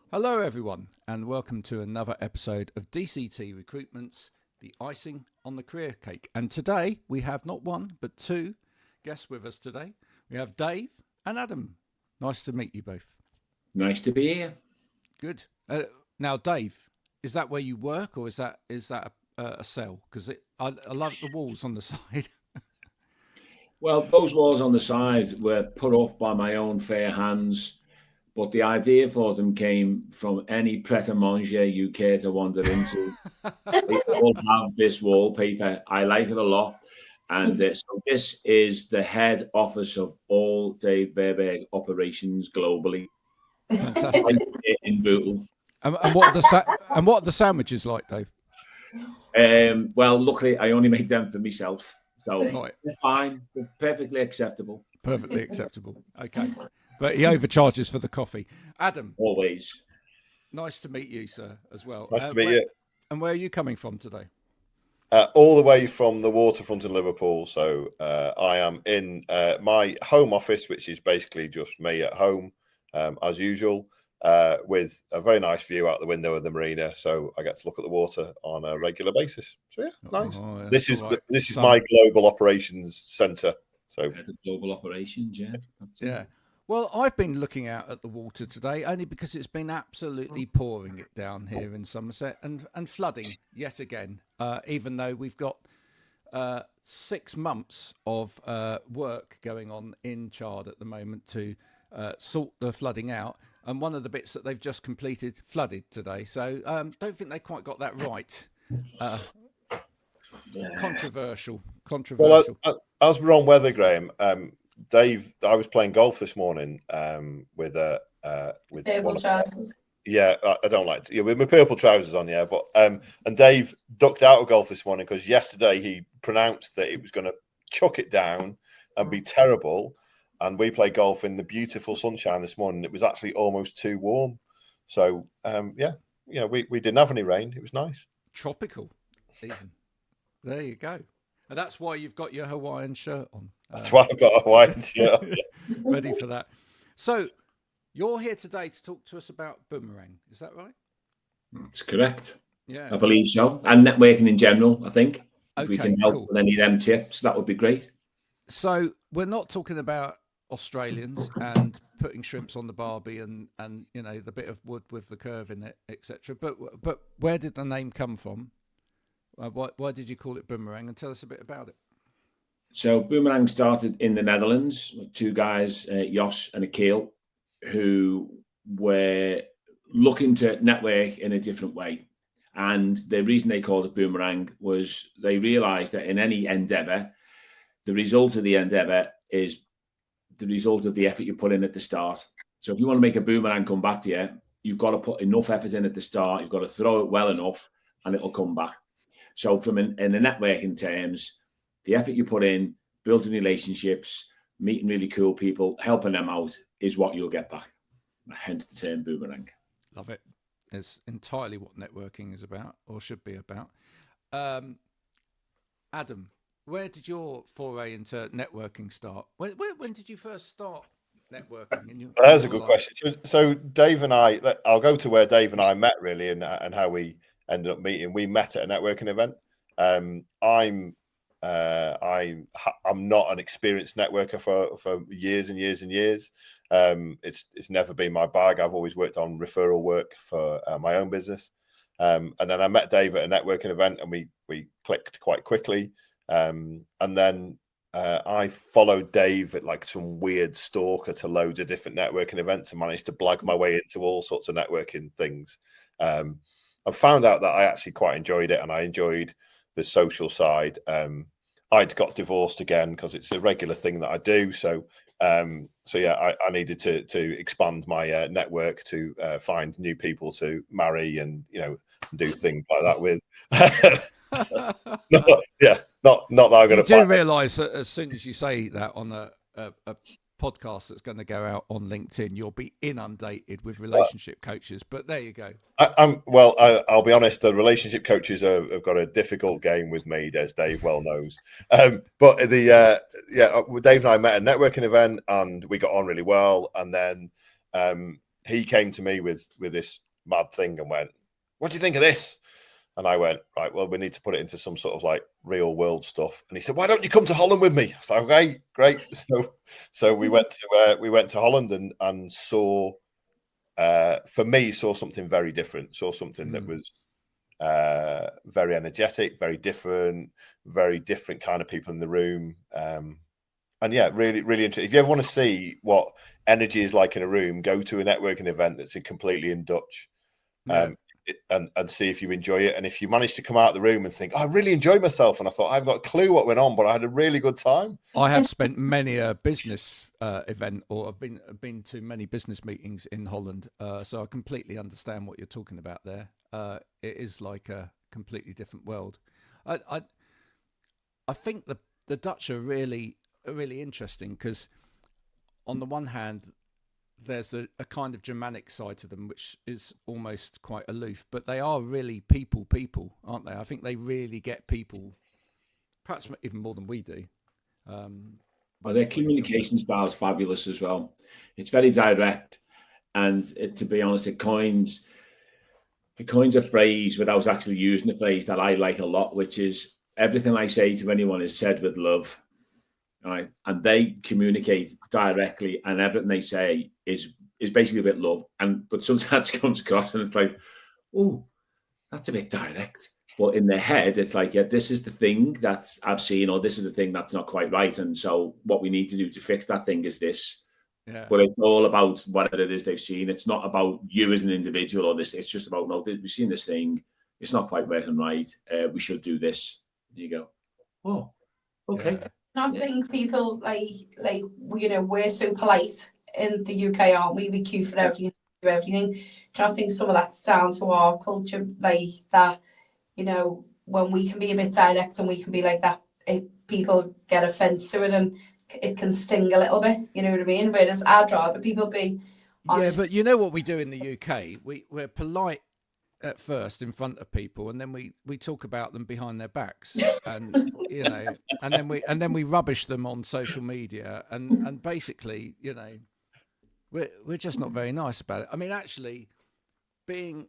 Hello everyone and welcome to another episode of DCT Recruitment's The Icing on the Career Cake. And today we have not one but two guests with us today. We have Dave and Adam. Nice to meet you both. Nice to be here. Good. Now Dave, is that where you work or is that a cell? Because I love the walls on the side. Well, those walls on the side were put up by my own fair hands, but the idea for them came from any pret-a-manger you care to wander into. They all have this wallpaper. I like it a lot. And so this is the head office of all Dave Verburg operations globally. Fantastic. In Bootle. And what are the sandwiches like, Dave? Well, luckily, I only make them for myself. So Right. they're fine. They're perfectly acceptable. Perfectly acceptable. Okay. But he overcharges for the coffee. Adam. Always. Nice to meet you, sir, as well. Nice to meet you. And where are you coming from today? All the way from the waterfront in Liverpool. So I am in my home office, which is basically just me at home, as usual, with a very nice view out the window of the marina. So I get to look at the water on a regular basis. So yeah, nice. Oh, This is my global operations centre. So Head of global operations, yeah. That's yeah. Well, I've been looking out at the water today only because it's been absolutely pouring it down here in Somerset and flooding yet again, even though we've got 6 months of work going on in Chard at the moment to sort the flooding out. And one of the bits that they've just completed flooded today. So don't think they quite got that right. Controversial. well, as we're on weather, Graham, Dave, I was playing golf this morning with purple trousers. Yeah, I don't like to, yeah, with my purple trousers on, yeah. But and Dave ducked out of golf this morning because yesterday he pronounced that it was going to chuck it down and be terrible. And we played golf in the beautiful sunshine this morning. It was actually almost too warm. So yeah, we didn't have any rain. It was nice. Tropical, even. There you go. And that's why you've got your Hawaiian shirt on. That's why I've got a Hawaiian shirt on. Ready for that. So you're here today to talk to us about Boomerang. Is that right? That's correct. Yeah. I believe so. And networking in general, I think. If we Okay, can help cool. with any of them tips, that would be great. So we're not talking about Australians and putting shrimps on the barbie and the bit of wood with the curve in it, etc. But where did the name come from? Why did you call it Boomerang? And tell us a bit about it. So Boomerang started in the Netherlands with two guys, Jos and Akil, who were looking to network in a different way. And the reason they called it Boomerang was they realized that in any endeavor, the result of the endeavor is the result of the effort you put in at the start. So if you want to make a boomerang come back to you, you've got to put enough effort in at the start. You've got to throw it well enough and it'll come back. So from in the networking terms, the effort you put in, building relationships, meeting really cool people, helping them out is what you'll get back. Hence the term Boomerang. Love it. It's entirely what networking is about, or should be about. Adam, where did your foray into networking start? When did you first start networking? That's a good question. So Dave and I'll go to where Dave and I met really, and how we ended up meeting. We met at a networking event. I'm not an experienced networker for years and years and years. It's never been my bag. I've always worked on referral work for my own business. And then I met Dave at a networking event, and we clicked quite quickly. And then I followed Dave at like some weird stalker to loads of different networking events and managed to blag my way into all sorts of networking things. I found out that I actually quite enjoyed it, and I enjoyed the social side. I'd got divorced again because it's a regular thing that I do. So yeah, I needed to expand my network to find new people to marry and do things like that with. Not that I'm going to. You do realise that as soon as you say that on a podcast that's going to go out on LinkedIn, you'll be inundated with relationship coaches. But there you go. I'll be honest. The relationship coaches have got a difficult game with me, as Dave well knows. But Dave and I met at a networking event, and we got on really well. And then he came to me with this mad thing and went, "What do you think of this?" And I went, "Right, well, we need to put it into some sort of like real world stuff." And he said, "Why don't you come to Holland with me?" I was like, "Okay, great." So we went to Holland and saw, for me, saw something very different. Saw something that was very energetic, very different kind of people in the room. And yeah, really, really interesting. If you ever want to see what energy is like in a room, go to a networking event that's completely in Dutch. And see if you enjoy it. And if you manage to come out of the room and think, "Oh, I really enjoyed myself," and I thought, "I've got a clue what went on, but I had a really good time." I have spent many a business event, or I've been to many business meetings in Holland, so I completely understand what you're talking about there. It is like a completely different world. I think the Dutch are really interesting because on the one hand, there's a kind of Germanic side to them, which is almost quite aloof, but they are really people, aren't they? I think they really get people, perhaps even more than we do. Well, their communication style is fabulous as well. It's very direct, and to be honest, it coins a phrase without actually using the phrase that I like a lot, which is everything I say to anyone is said with love. Right, and they communicate directly, and everything they say is basically a bit love. But sometimes it comes across, and it's like, "Oh, that's a bit direct." But in their head, it's like, "Yeah, this is the thing that I've seen, or this is the thing that's not quite right, and so what we need to do to fix that thing is this." Yeah. But it's all about whatever it is they've seen. It's not about you as an individual or this. It's just about, "No, we've seen this thing. It's not quite working right. We should do this." And you go, "Oh, okay." Yeah. I think people we're so polite in the UK, aren't we? We queue for everything, do everything. I think some of that's down to our culture, like that. When we can be a bit direct and we can be like that, people get offense to it and it can sting a little bit. You know what I mean? Whereas I'd rather people be honest. Yeah, but you know what we do in the UK? We're polite at first in front of people, and then we talk about them behind their backs, and and then we rubbish them on social media, and basically, we're just not very nice about it. I mean, actually, being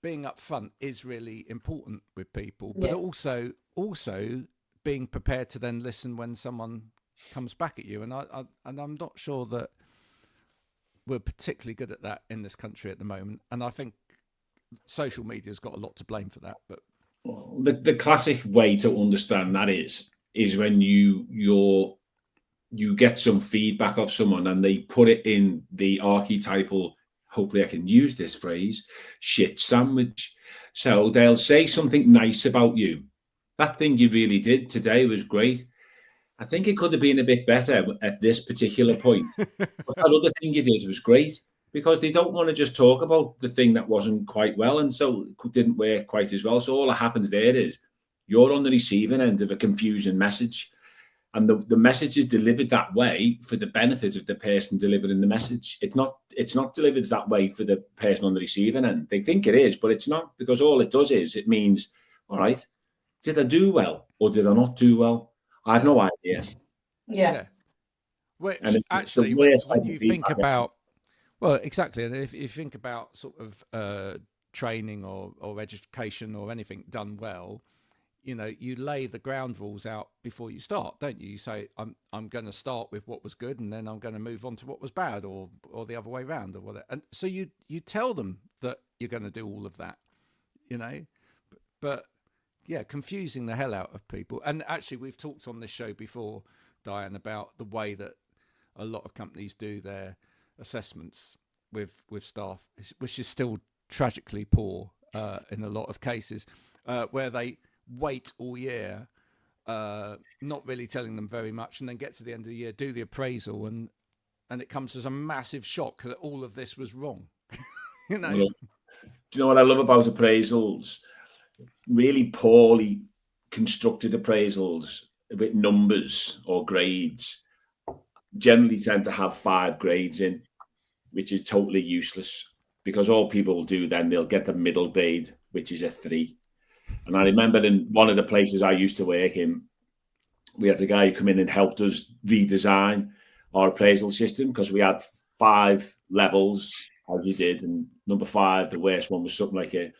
upfront is really important with people, but also being prepared to then listen when someone comes back at you, and I'm not sure that we're particularly good at that in this country at the moment, and I think social media's got a lot to blame for that. But the classic way to understand that is when you get some feedback of someone and they put it in the archetypal, hopefully I can use this phrase, shit sandwich. So they'll say something nice about you. That thing you really did today was great. I think it could have been a bit better at this particular point. But that other thing you did was great. Because they don't want to just talk about the thing that wasn't quite well and so it didn't work quite as well. So all that happens there is you're on the receiving end of a confusing message, and the message is delivered that way for the benefit of the person delivering the message. It's not delivered that way for the person on the receiving end. They think it is, but it's not, because all it does is it means, all right, did I do well or did I not do well? I have no idea. Yeah. Which actually, when you think about, well, exactly. And if you think about sort of training or education or anything done well, you lay the ground rules out before you start, don't you? You say, I'm going to start with what was good, and then I'm going to move on to what was bad, or the other way around, or whatever. And so you tell them that you're going to do all of that, But yeah, confusing the hell out of people. And actually, we've talked on this show before, Diane, about the way that a lot of companies do their assessments with staff, which is still tragically poor in a lot of cases, where they wait all year, not really telling them very much, and then get to the end of the year, do the appraisal, and it comes as a massive shock that all of this was wrong. Do you know what I love about appraisals? Really poorly constructed appraisals with numbers or grades generally tend to have 5 grades in, which is totally useless, because all people will do then, they'll get the middle grade, which is a 3. And I remember in one of the places I used to work in, we had a guy who come in and helped us redesign our appraisal system, because we had 5 levels, as you did, and number 5, the worst one, was something like a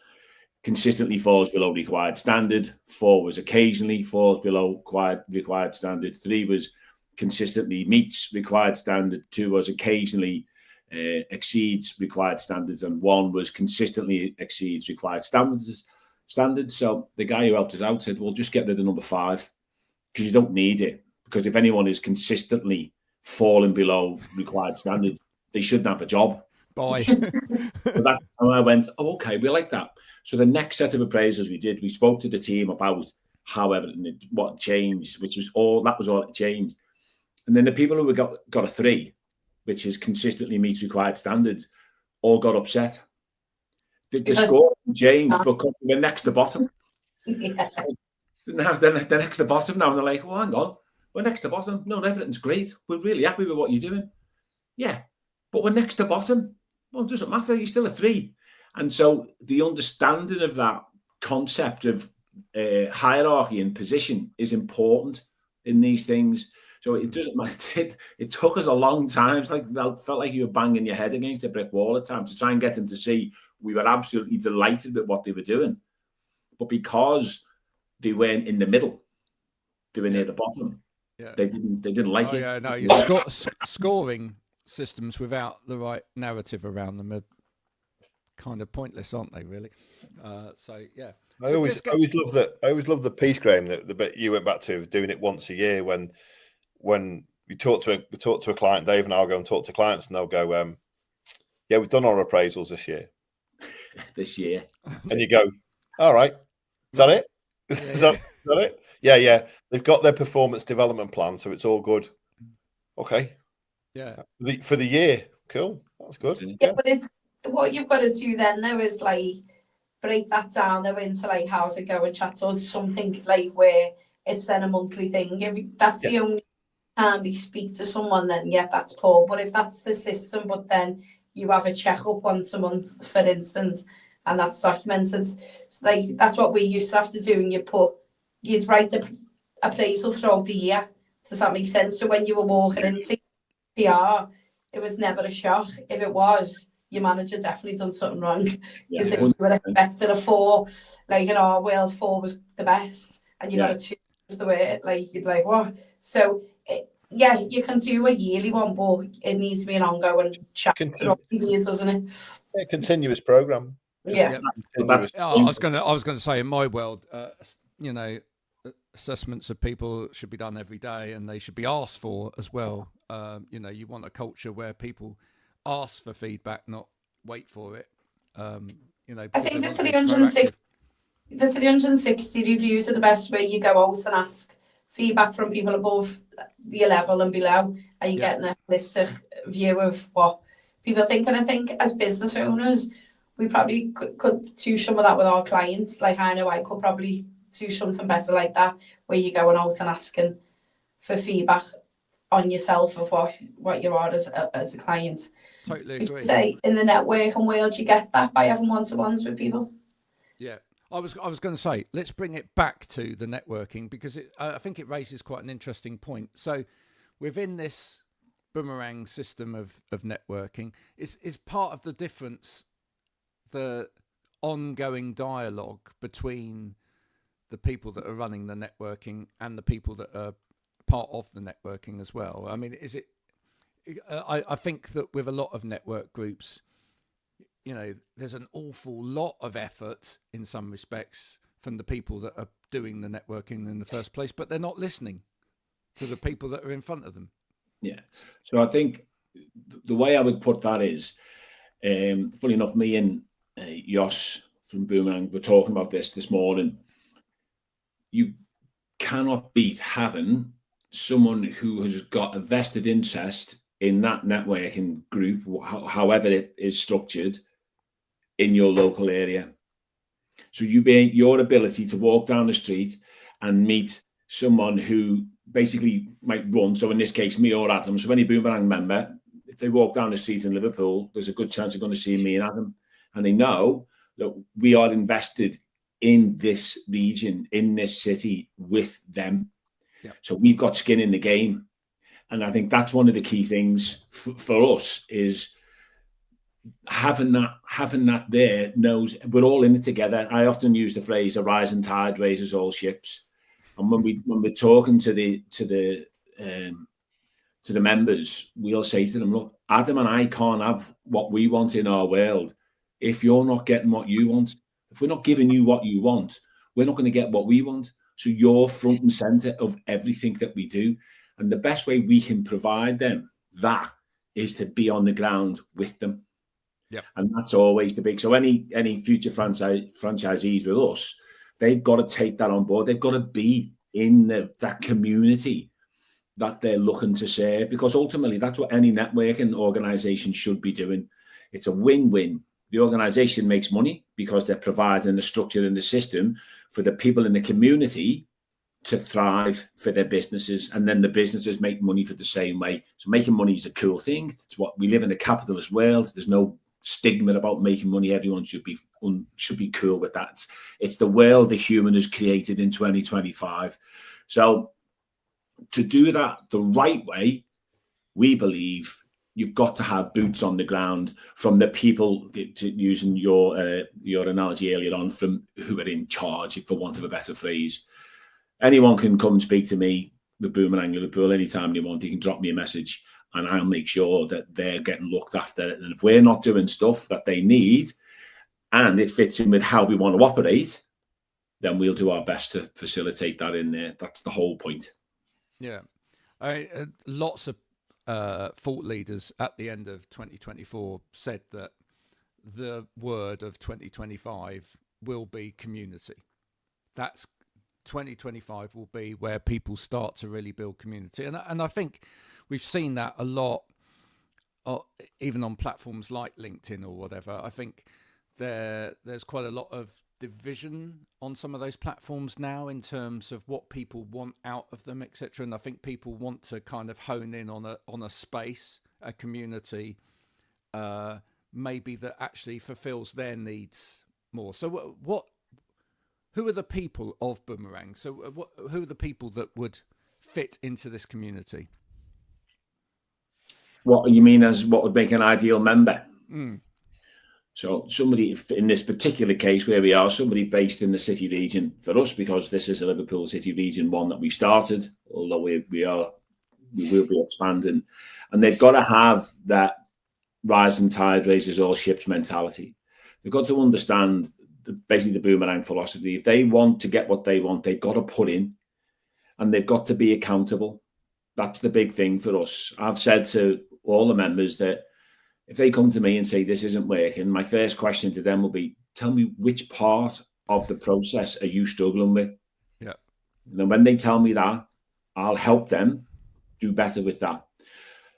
consistently falls below required standard. 4 was occasionally falls below required standard. 3 was consistently meets required standard. 2 was occasionally exceeds required standards, and 1 was consistently exceeds required standards. So the guy who helped us out said, well, just get rid of number 5 because you don't need it. Because if anyone is consistently falling below required standards, they shouldn't have a job. Bye. And I went, oh, okay, we like that. So the next set of appraisals we did, we spoke to the team about what changed, which was all it changed. And then the people who got a 3, which is consistently meets required standards, all got upset. The score changed, but we're next to bottom. Yeah. So now they're next to bottom now, and they're like, well, hang on, we're next to bottom. No, everything's great. We're really happy with what you're doing. Yeah, but we're next to bottom. Well, it doesn't matter. You're still a 3. And so the understanding of that concept of hierarchy and position is important in these things. So it doesn't matter. It took us a long time. It's like felt like you were banging your head against a brick wall at times to try and get them to see we were absolutely delighted with what they were doing. But because they weren't in the middle, they were near the bottom. Yeah. They didn't like it. Yeah, no, scoring systems without the right narrative around them are kind of pointless, aren't they? Really. So yeah. I always love that. I always love the piece, Graham, the bit you went back to doing it once a year when we talk to a client. Dave and I'll go and talk to clients, and they'll go, "Yeah, we've done our appraisals this year." And you go, "All right, is that it? Is that it? Yeah. They've got their performance development plan, so it's all good. Okay, yeah, for the year, cool. That's good. Yeah, but it's what you've got to do then. Though is like break that down though into like how's it going, chat, or something like where it's then a monthly thing. If that's the only time we speak to someone, then yeah, that's poor. But if that's the system, but then you have a checkup once a month, for instance, and that's documented. So like that's what we used to have to do. And you'd write the appraisal throughout the year. Does that make sense? So when you were walking into PR, it was never a shock. If it was, your manager definitely done something wrong. Because if you were expecting a 4, like in our world, 4 was the best, and you got a 2 was the way, like you'd be like, what? So you can do a yearly one, but it needs to be an ongoing chat throughout the year, doesn't it? Yeah, continuous program. Yeah. I was going to say, in my world, assessments of people should be done every day, and they should be asked for as well. You want a culture where people ask for feedback, not wait for it. I think the 360 reviews are the best way. You go out and ask feedback from people above your level and below, and you're getting a holistic view of what people think. And I think as business owners, we probably could do some of that with our clients. Like I know I could probably do something better like that, where you're going out and asking for feedback on yourself of what you are as a client. Totally agree. Would you say in the networking world you get that by having one-to-ones with people? Yeah, I was going to say, let's bring it back to the networking, because I think it raises quite an interesting point. So within this Boomerang system of networking, is part of the difference the ongoing dialogue between the people that are running the networking and the people that are part of the networking as well. I mean, is it? I think that with a lot of network groups, there's an awful lot of effort in some respects from the people that are doing the networking in the first place, but they're not listening to the people that are in front of them. Yeah. So I think the way I would put that is, funny enough, me and Josh from Boomerang were talking about this morning. You cannot beat having someone who has got a vested interest in that networking group, however it is structured, in your local area. So your ability to walk down the street and meet someone who basically might run, so in this case, me or Adam. So any Boomerang member, if they walk down the street in Liverpool, there's a good chance they're going to see me and Adam. And they know that we are invested in this region, in this city with them. Yeah. So we've got skin in the game. And I think that's one of the key things for us is having that there knows we're all in it together. I often use the phrase "a rising tide raises all ships," and when we're talking to the members, we'll say to them, "Look, Adam and I can't have what we want in our world if you're not getting what you want. If we're not giving you what you want, we're not going to get what we want. So you're front and center of everything that we do, and the best way we can provide them that is to be on the ground with them." Yep. And that's always the big. So any future franchisees with us, they've got to take that on board. They've got to be in that community that they're looking to serve, because ultimately that's what any networking organization should be doing. It's a win-win. The organization makes money because they're providing the structure and the system for the people in the community to thrive for their businesses, and then the businesses make money for the same way. So making money is a cool thing. It's what we live in a capitalist world. There's no stigma about making money. Everyone should be cool with that. It's the world the human has created in 2025. So to do that the right way, we believe you've got to have boots on the ground from the people, using your analogy earlier on, from who are in charge, for want of a better phrase. Anyone can come and speak to me, the Boomerang Liverpool, anytime they want. You can drop me a message and I'll make sure that they're getting looked after. And if we're not doing stuff that they need and it fits in with how we want to operate, then we'll do our best to facilitate that in there. That's the whole point. Yeah. Lots of thought leaders at the end of 2024 said that the word of 2025 will be community. That's 2025 will be where people start to really build community. And I think we've seen that a lot, even on platforms like LinkedIn or whatever. I think there's quite a lot of division on some of those platforms now in terms of what people want out of them, etc. And I think people want to kind of hone in on a space, a community, maybe that actually fulfills their needs more. So who are the people of Boomerang? So who are the people that would fit into this community? What you mean as what would make an ideal member? Mm. So somebody, in this particular case where we are, somebody based in the city region for us, because this is a Liverpool City region one that we started, although we will be expanding, and they've got to have that rising tide raises all ships mentality. They've got to understand basically the Boomerang philosophy. If they want to get what they want, they've got to put in, and they've got to be accountable. That's the big thing for us. I've said to all the members that if they come to me and say this isn't working, my first question to them will be, tell me which part of the process are you struggling with? Yeah. And then when they tell me that, I'll help them do better with that.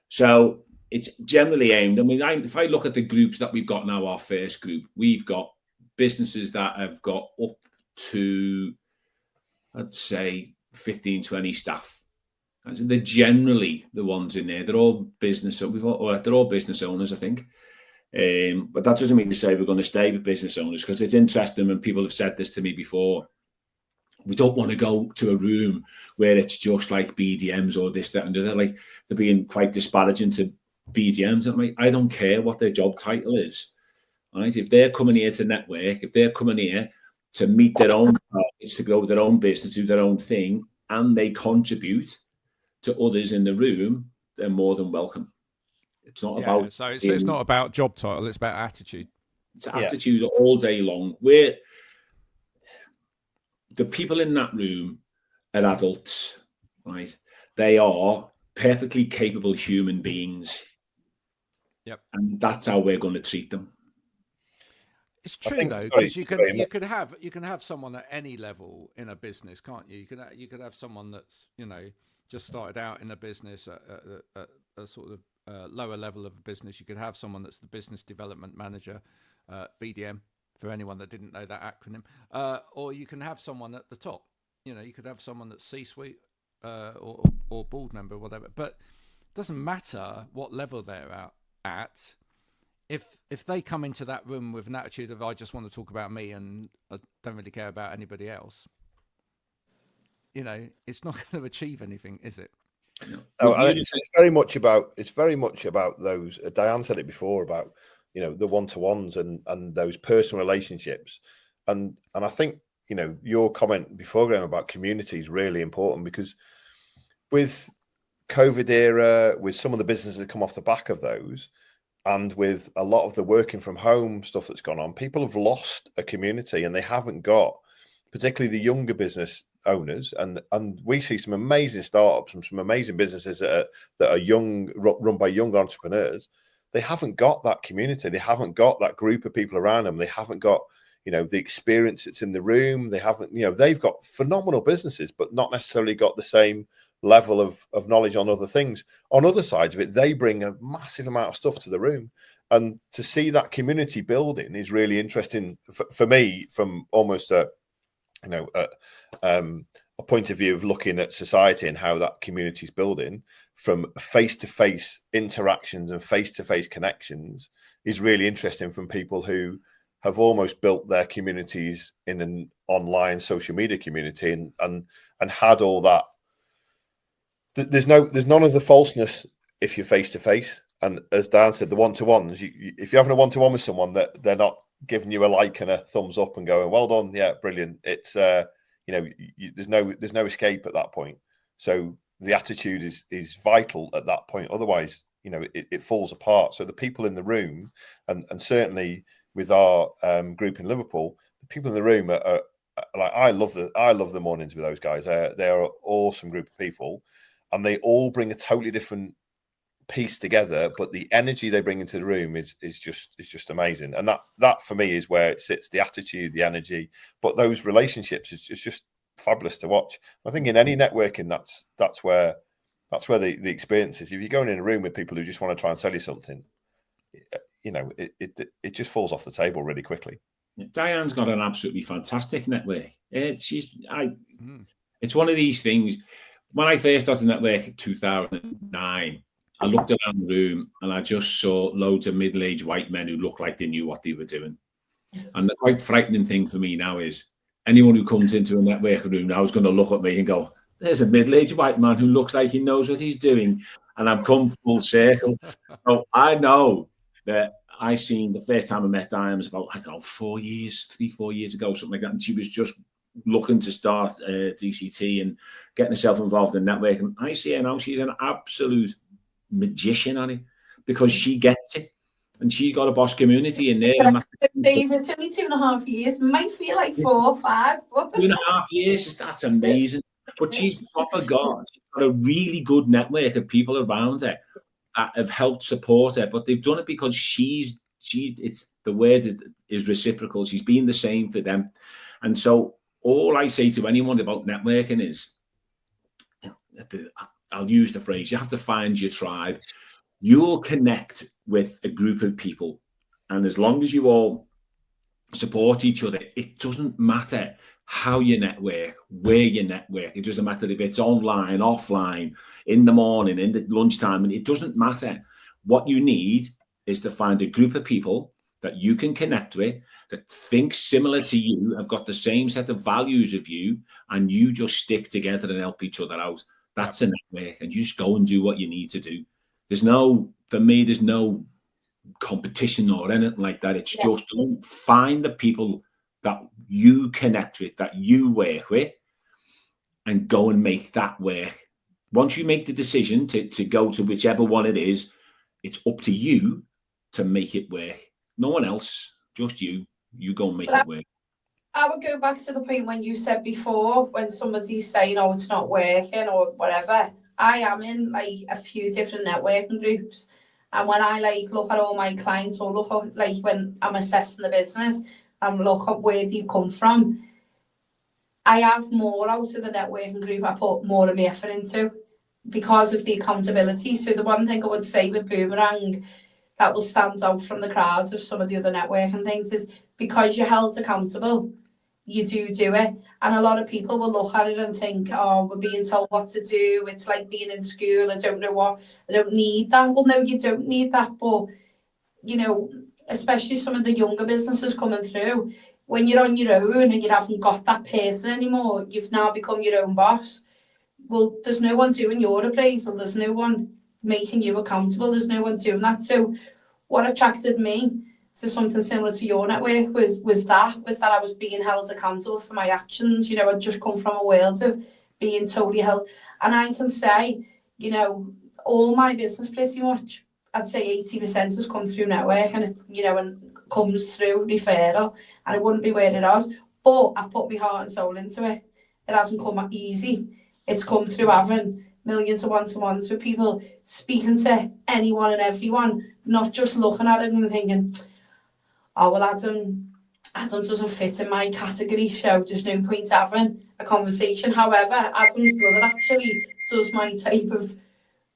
So it's generally aimed. I mean, if I look at the groups that we've got now, our first group, we've got businesses that have got up to, I'd say, 15, 20 staff. And they're generally the ones in there. They're all business. They're all business owners, I think. But that doesn't mean to say we're going to stay with business owners, because it's interesting when people have said this to me before. We don't want to go to a room where it's just like BDMs or this, that, and the other. Like, they're being quite disparaging to BDMs. I'm like, I don't care what their job title is. Right? If they're coming here to network, if they're coming here to meet their own targets, to grow their own business, do their own thing, and they contribute to others in the room, they're more than welcome. It's not about... So it's not about job title, it's about attitude. It's attitude all day long. Where the people in that room are adults, right? They are perfectly capable human beings. Yep. And that's how we're going to treat them. It's true though, because you can have someone at any level in a business, can't you? You could have someone that's, just started out in a business at a sort of lower level of a business. You could have someone that's the business development manager, BDM, for anyone that didn't know that acronym, or you can have someone at the top. You could have someone that's C-suite or board member or whatever. But it doesn't matter what level they're at. If they come into that room with an attitude of, I just want to talk about me and I don't really care about anybody else, it's not going to achieve anything, is it? It's very much about those. Diane said it before about the one-to-ones and those personal relationships, and I think your comment before, Graham, about community is really important, because with COVID era, with some of the businesses that come off the back of those, and with a lot of the working from home stuff that's gone on, people have lost a community, and they haven't got, particularly the younger business owners, and we see some amazing startups and some amazing businesses that are young, run by young entrepreneurs. They haven't got that community. They haven't got that group of people around them. They haven't got the experience that's in the room. They haven't, they've got phenomenal businesses, but not necessarily got the same level of knowledge on other things. On other sides of it, they bring a massive amount of stuff to the room. And to see that community building is really interesting for me, from almost a point of view of looking at society and how that community is building, from face-to-face interactions and face-to-face connections, is really interesting from people who have almost built their communities in an online social media community and had all that. There's none of the falseness if you're face-to-face. And as Dan said, the one-to-ones, if you're having a one-to-one with someone, that they're not giving you a like and a thumbs up and going, well done, yeah, brilliant. It's there's no escape at that point. So the attitude is vital at that point. Otherwise, it falls apart. So the people in the room, and certainly with our group in Liverpool, the people in the room are like, I love the mornings with those guys. They are an awesome group of people, and they all bring a totally different piece together, but the energy they bring into the room is just amazing. And that for me is where it sits: the attitude, the energy, but those relationships is just fabulous to watch. I think in any networking, that's where the experience is. If you're going in a room with people who just want to try and sell you something, it just falls off the table really quickly. Diane's got an absolutely fantastic network. It's one of these things. When I first started network in 2009, I looked around the room and I just saw loads of middle-aged white men who looked like they knew what they were doing. And the quite frightening thing for me now is anyone who comes into a networking room now is going to look at me and go, there's a middle-aged white man who looks like he knows what he's doing. And I've come full circle. So I know that I seen the first time I met Diane was about, 4 years ago, something like that. And she was just looking to start DCT and getting herself involved in networking. I see her now, she's an absolute magician at it, because she gets it, and she's got a boss community in there. Dave, it's only 2.5 years. It might feel like 4 or 5. 2.5 years, that's amazing. But she's proper got a really good network of people around her that have helped support her. But they've done it because she's it's the word is reciprocal. She's been the same for them. And so all I say to anyone about networking is, I'll use the phrase, you have to find your tribe. You'll connect with a group of people. And as long as you all support each other, it doesn't matter how you network, where you network. It doesn't matter if it's online, offline, in the morning, in the lunchtime. And it doesn't matter. What you need is to find a group of people that you can connect with, that think similar to you, have got the same set of values of you, and you just stick together and help each other out. That's a network, and you just go and do what you need to do. For me, there's no competition or anything like that. It's just don't find the people that you connect with, that you work with, and go and make that work. Once you make the decision to go to whichever one it is, it's up to you to make it work. No one else, just you. You go and make it work. I would go back to the point when you said before, when somebody's saying, oh, it's not working or whatever. I am in like a few different networking groups. And when I look at all my clients, or look at when I'm assessing the business and look at where they've come from, I have more out of the networking group. I put more of my effort into because of the accountability. So the one thing I would say with Boomerang that will stand out from the crowds of some of the other networking things is because you're held accountable, you do it. And a lot of people will look at it and think, oh, we're being told what to do. It's like being in school. I don't know what, I don't need that. Well, no, you don't need that. But, especially some of the younger businesses coming through, when you're on your own and you haven't got that person anymore, you've now become your own boss. well, there's no one doing your appraisal, there's no one making you accountable, there's no one doing that. So what attracted me to something similar to your network was that I was being held accountable for my actions. You know, I'd just come from a world of being totally held. And I can say, you know, all my business pretty much, I'd say 80% has come through network, and it, you know, and comes through referral, and it wouldn't be where it was. But I've put my heart and soul into it. It hasn't come easy. It's come through having millions of one-to-ones with people, speaking to anyone and everyone, not just looking at it and thinking, oh, well, Adam doesn't fit in my category, so there's no point having a conversation. However, Adam's brother actually does my type of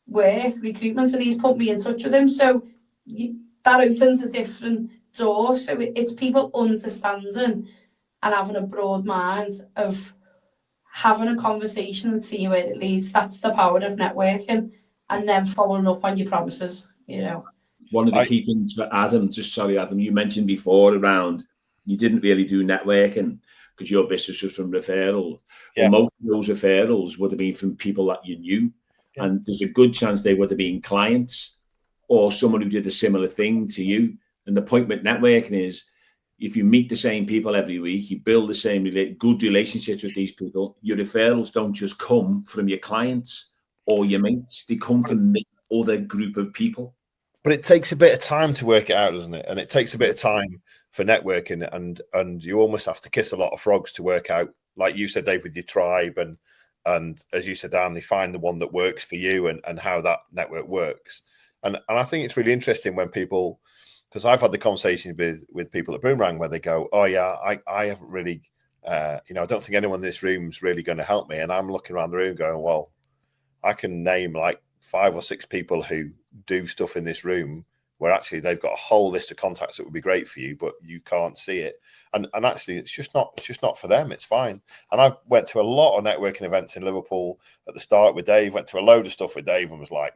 work, recruitment, and he's put me in touch with him. So that opens a different door. So it's people understanding and having a broad mind of having a conversation and seeing where it leads. That's the power of networking, and then following up on your promises, you know. One of the key things for Adam, Adam, you mentioned before around you didn't really do networking because your business was from referral. Yeah. Well, most of those referrals would have been from people that you knew. Yeah. And there's a good chance they would have been clients or someone who did a similar thing to you. And the point with networking is if you meet the same people every week, you build the same good relationships with these people, your referrals don't just come from your clients or your mates. They come from the other group of people. But it takes a bit of time to work it out, doesn't it? And it takes a bit of time for networking, and you almost have to kiss a lot of frogs to work out, like you said, Dave, with your tribe, and as you said, Dan, find the one that works for you and how that network works. And I think it's really interesting when people, because I've had the conversation with people at Boomerang where they go, oh yeah, I haven't really, I don't think anyone in this room's really going to help me. And I'm looking around the room going, well, I can name like 5 or 6 people who do stuff in this room where actually they've got a whole list of contacts that would be great for you, but you can't see it. And actually it's just not for them. It's fine. And I went to a lot of networking events in Liverpool at the start with Dave, went to a load of stuff with Dave and was like,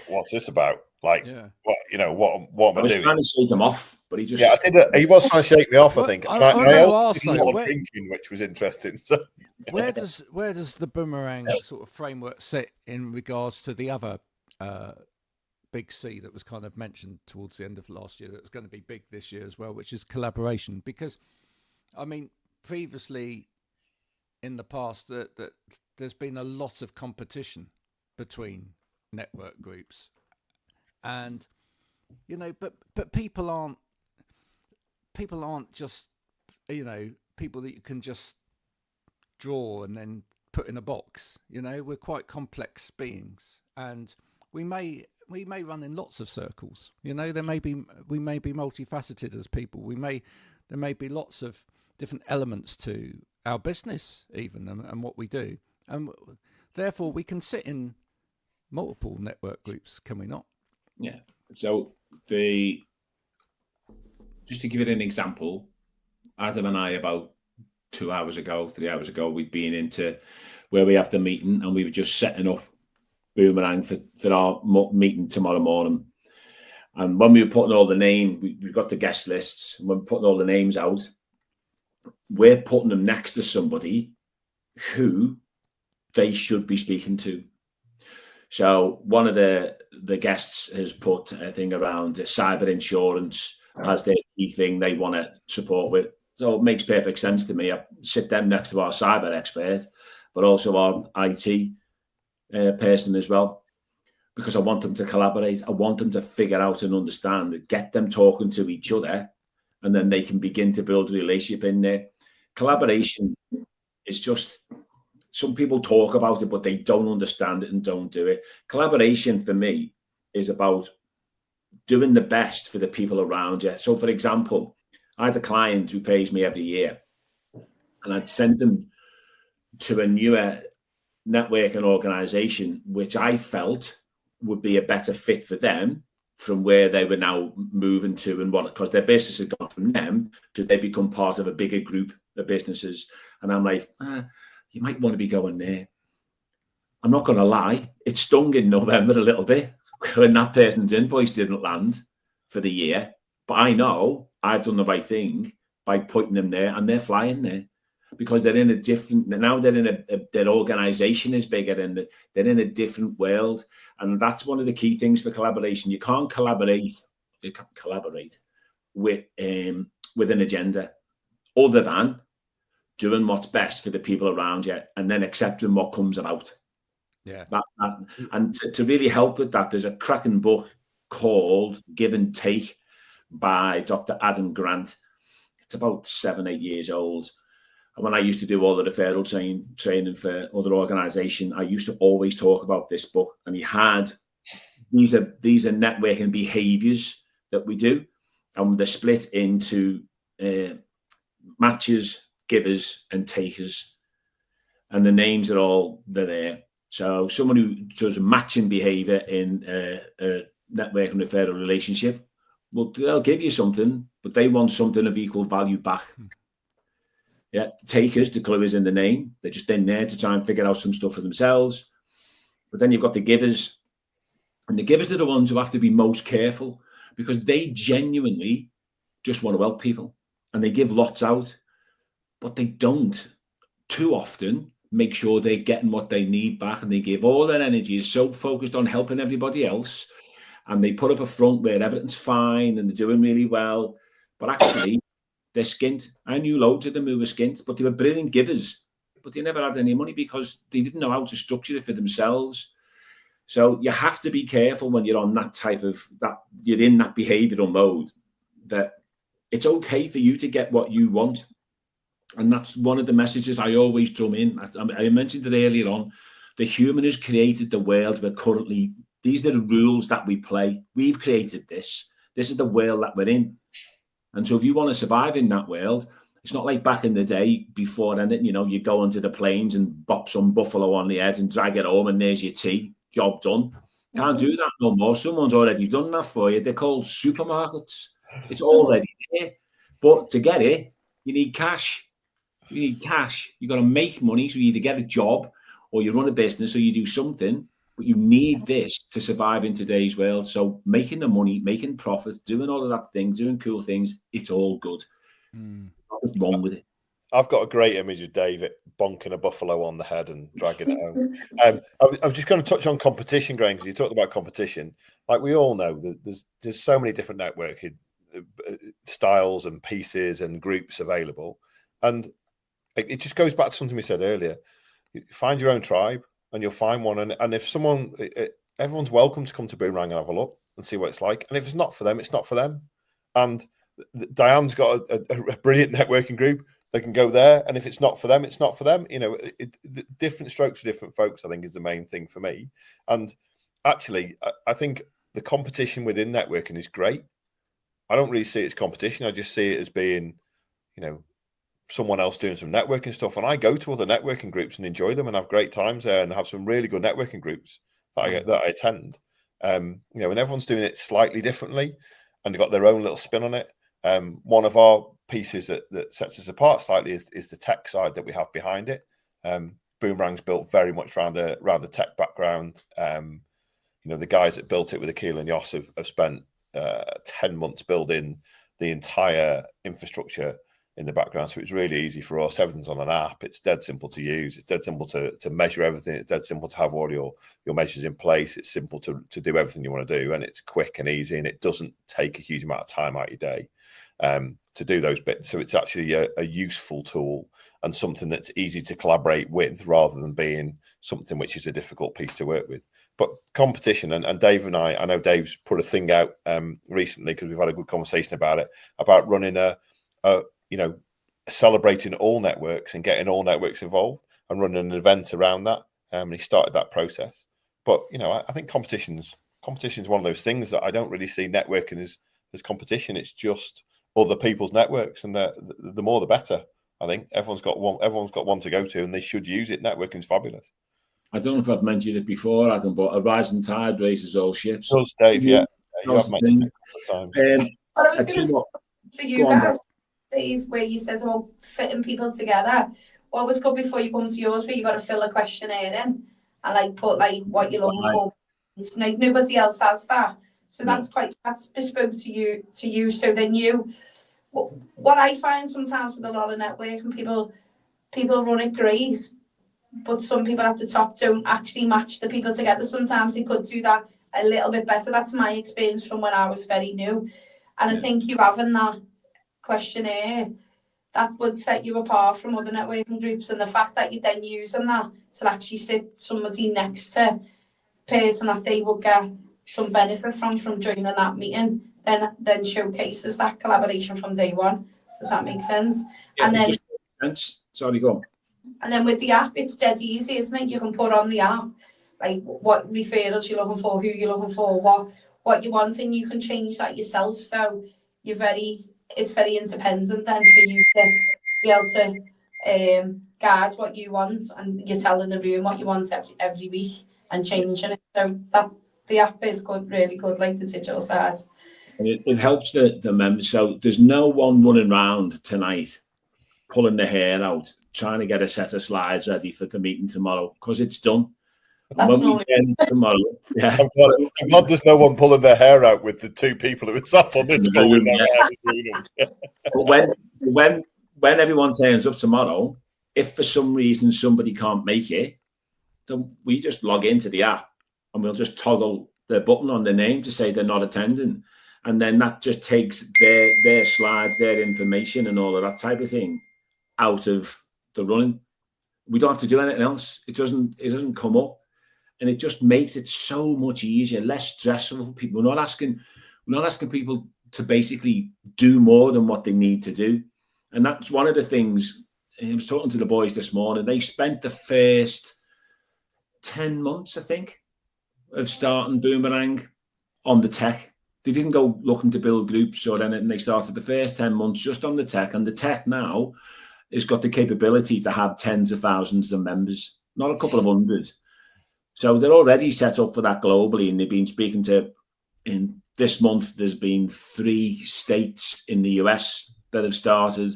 what's this about? Like, yeah. What am I doing? I was trying to shake him off, but he just... Yeah, I did. He was trying to shake me off, I think. I ask, did a lot of drinking, which was interesting. So. Where does the Boomerang sort of framework sit in regards to the other big C that was kind of mentioned towards the end of last year that was going to be big this year as well, which is collaboration? Because, I mean, previously in the past that there's been a lot of competition between network groups, and but people aren't just people that you can just draw and then put in a box. We're quite complex beings, and we may run in lots of circles. We may be multifaceted as people. There may be lots of different elements to our business even and what we do, and therefore we can sit in multiple network groups, can we not? Yeah. So just to give it an example, Adam and I about 3 hours ago, we'd been into where we have the meeting, and we were just setting up Boomerang for our meeting tomorrow morning. And when we were putting all the names, we've got the guest lists, and when we're putting all the names out, we're putting them next to somebody who they should be speaking to. So one of the guests has put a thing around cyber insurance as their key thing they want to support with. So it makes perfect sense to me. I sit them next to our cyber expert, but also our IT person as well, because I want them to collaborate. I want them to figure out and understand, get them talking to each other, and then they can begin to build a relationship in there. Collaboration is just... Some people talk about it, but they don't understand it and don't do it. Collaboration for me is about doing the best for the people around you. So, for example, I had a client who pays me every year, and I'd sent them to a newer networking organization, which I felt would be a better fit for them from where they were now moving to, and because their business had gone from them to they become part of a bigger group of businesses. And I'm like, you might want to be going there. I'm not going to lie, it stung in November a little bit when that person's invoice didn't land for the year. But I know I've done the right thing by putting them there, and they're flying there. because they're in a different, now they're in their organization is bigger and they're in a different world. And that's one of the key things for collaboration. You can't collaborate with an agenda other than doing what's best for the people around you and then accepting what comes about. Yeah. And to really help with that, there's a cracking book called Give and Take by Dr. Adam Grant. It's about 7-8 years old. And when I used to do all the referral training for other organizations, I used to always talk about this book. And he had, these are networking behaviors that we do. And they're split into matchers, givers, and takers. And the names are all, they're there. So someone who does matching behavior in a network and referral relationship, well, they'll give you something, but they want something of equal value back. Yeah, takers, the clue is in the name. They're just in there to try and figure out some stuff for themselves. But then you've got the givers. And the givers are the ones who have to be most careful because they genuinely just want to help people. And they give lots out, but they don't too often make sure they're getting what they need back. And they give all their energy is so focused on helping everybody else. And they put up a front where everything's fine and they're doing really well. But actually, they're skint. I knew loads of them who were skint, but they were brilliant givers. But they never had any money because they didn't know how to structure it for themselves. So you have to be careful when you're on that type of, that you're in that behavioural mode, that it's okay for you to get what you want. And that's one of the messages I always drum in. I mentioned it earlier on. The human has created the world we're currently, these are the rules that we play. We've created this. This is the world that we're in. And so if you want to survive in that world, it's not like back in the day before then, you know, you go onto the plains and bop some buffalo on the head and drag it home and there's your tea, job done. Can't do that no more. Someone's already done that for you. They're called supermarkets. It's already there. But to get it, you need cash. You need cash. You've got to make money. So you either get a job or you run a business or you do something. But you need this to survive in today's world. So making the money, making profits, doing all of that thing, doing cool things, it's all good. What's wrong with it? I've got a great image of David bonking a buffalo on the head and dragging it home. I was just going to touch on competition, Graham, because you talked about competition. Like we all know, there's so many different networking styles and pieces and groups available. And it just goes back to something we said earlier. You find your own tribe and you'll find one. And if someone, everyone's welcome to come to Boomerang and have a look and see what it's like. And if it's not for them, it's not for them. And Diane's got a brilliant networking group. They can go there. And if it's not for them, it's not for them. You know, different strokes for different folks, I think, is the main thing for me. And actually, I think the competition within networking is great. I don't really see it as competition. I just see it as being, you know, someone else doing some networking stuff. And I go to other networking groups and enjoy them and have great times there and have some really good networking groups that I attend. You know, and everyone's doing it slightly differently and they've got their own little spin on it. One of our pieces that sets us apart slightly is the tech side that we have behind it. Boomerang's built very much around the tech background. You know, the guys that built it with Akil and Jos have spent 10 months building the entire infrastructure in the background. So it's really easy for us. Everything's on an app. It's dead simple to use. It's dead simple to measure everything. It's dead simple to have all your measures in place. It's simple to do everything you want to do. And it's quick and easy. And it doesn't take a huge amount of time out of your day to do those bits. So it's actually a useful tool and something that's easy to collaborate with rather than being something which is a difficult piece to work with. But competition, and Dave and I know Dave's put a thing out recently because we've had a good conversation about it, about running you know, celebrating all networks and getting all networks involved and running an event around that. And he started that process. But, you know, I think competition's one of those things that I don't really see networking as competition. It's just other people's networks, and the more the better. I think everyone's got one to go to, and they should use it. Networking's fabulous. I don't know if I've mentioned it before, Adam, but a rising tide raises all ships. Does, Dave? Yeah, you have mentioned it a couple of times. But I was going to say for you guys, Dave, where you said about fitting people together. What was good before you come to yours, where you got to fill a questionnaire in and like put like what you're looking for. It's like nobody else has that, so that's bespoke to you. So then what I find sometimes with a lot of networking people, people run it great, but some people at the top don't actually match the people together. Sometimes they could do that a little bit better. That's my experience from when I was very new. And I think you having that questionnaire, that would set you apart from other networking groups, and the fact that you're then using that to actually sit somebody next to person that they will get some benefit from joining that meeting, then showcases that collaboration from day one. Does that make sense? Yeah, and then just makes sense. Sorry, go on. And then with the app, it's dead easy, isn't it? You can put on the app like what referrals you're looking for, who you're looking for, what you want, and you can change that yourself. So it's very independent then for you to be able to guide what you want, and you're telling the room what you want every week and changing it. So that the app is good, really good, like the digital side. And it helps the members. So there's no one running around tonight pulling their hair out, trying to get a set of slides ready for the meeting tomorrow, because it's done. That's when we end tomorrow, yeah. I'm glad there's no one pulling their hair out with the two people who are sat on this call with their hair. But when everyone turns up tomorrow, if for some reason somebody can't make it, then we just log into the app and we'll just toggle the button on their name to say they're not attending. And then that just takes their slides, their information and all of that type of thing out of the running. We don't have to do anything else. It doesn't come up. And it just makes it so much easier, less stressful for people. We're not asking people to basically do more than what they need to do. And that's one of the things. I was talking to the boys this morning. They spent the first 10 months, I think, of starting Boomerang on the tech. They didn't go looking to build groups or anything. They started the first 10 months just on the tech. And the tech now has got the capability to have tens of thousands of members, not a couple of hundred. So they're already set up for that globally. And they've been speaking to, in this month, there's been 3 states in the US that have started.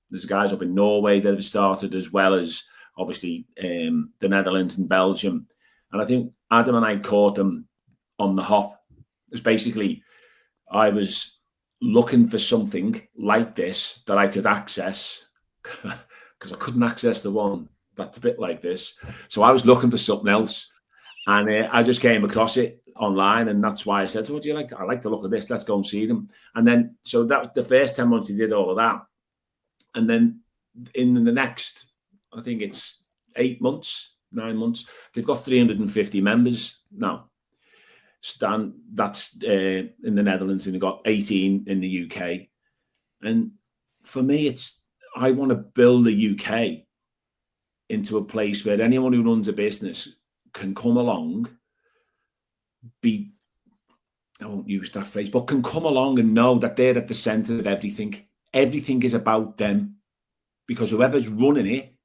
There's guys up in Norway that have started, as well as obviously the Netherlands and Belgium. And I think Adam and I caught them on the hop. It's basically, I was looking for something like this that I could access, because I couldn't access the one that's a bit like this. So I was looking for something else, and I just came across it online, and that's why I said, "What do you like? I like the look of this. Let's go and see them." And then, so that the first 10 months, he did all of that, and then in the next, I think it's 9 months, they've got 350 members now. Stan, that's in the Netherlands, and they've got 18 in the UK. And for me, I want to build the UK into a place where anyone who runs a business can come along, I won't use that phrase, but can come along and know that they're at the center of everything. Everything is about them, because whoever's running it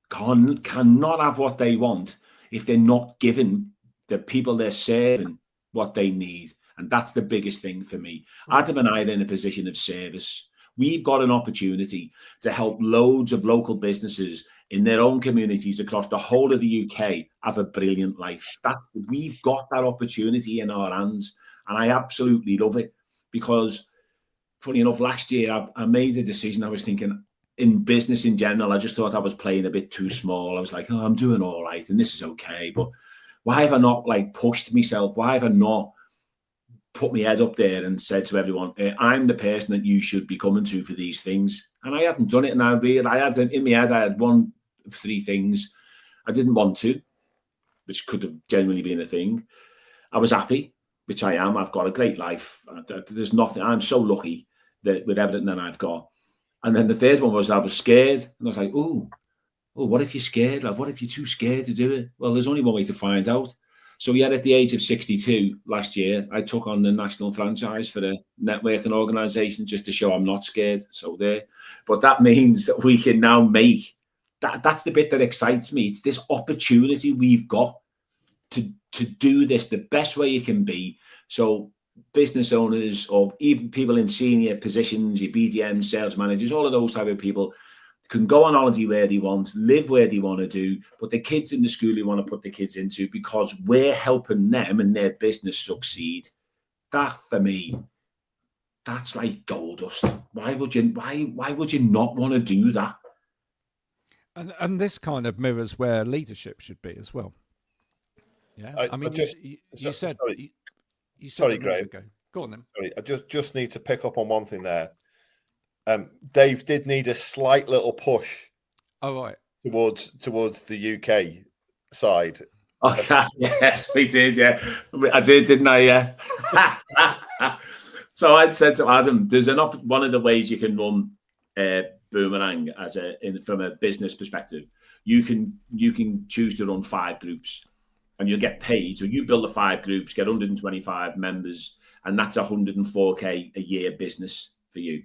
cannot have what they want if they're not giving the people they're serving what they need. And that's the biggest thing for me. Adam and I are in a position of service. We've got an opportunity to help loads of local businesses in their own communities across the whole of the UK have a brilliant life. We've got that opportunity in our hands, and I absolutely love it. Because funny enough, last year I made a decision. I was thinking, in business in general, I just thought I was playing a bit too small. I was like, oh, I'm doing all right and this is okay, but why have I not pushed myself? Why have I not put my head up there and said to everyone, I'm the person that you should be coming to for these things? And I hadn't done it. And in my head, I had one of 3 things I didn't want to, which could have genuinely been a thing. I was happy, which I am. I've got a great life. There's nothing. I'm so lucky that with everything that I've got. And then the third one was I was scared. And I was like, oh, what if you're scared? What if you're too scared to do it? Well, there's only one way to find out. So yeah, at the age of 62 last year, I took on the national franchise for the networking organisation just to show I'm not scared. So there. But that means that we can now make that's the bit that excites me. It's this opportunity we've got to do this the best way it can be. So business owners, or even people in senior positions, your BDM, sales managers, all of those type of people, can go on holiday where they want, live where they want to do, put the kids in the school they want to put the kids into, because we're helping them and their business succeed. That, for me, that's like gold dust. Why would you not want to do that? And this kind of mirrors where leadership should be as well. Yeah, I mean, you said sorry, a minute Graham. ago. Go on then. Sorry, I just need to pick up on one thing there. Dave did need a slight little push. Oh, right. Towards the UK side. Okay, yes, we did, yeah. I did, didn't I? Yeah. So I'd said to Adam, there's one of the ways you can run Boomerang from a business perspective. You can choose to run 5 groups, and you'll get paid. So you build the 5 groups, get 125 members, and that's 104k a year business for you.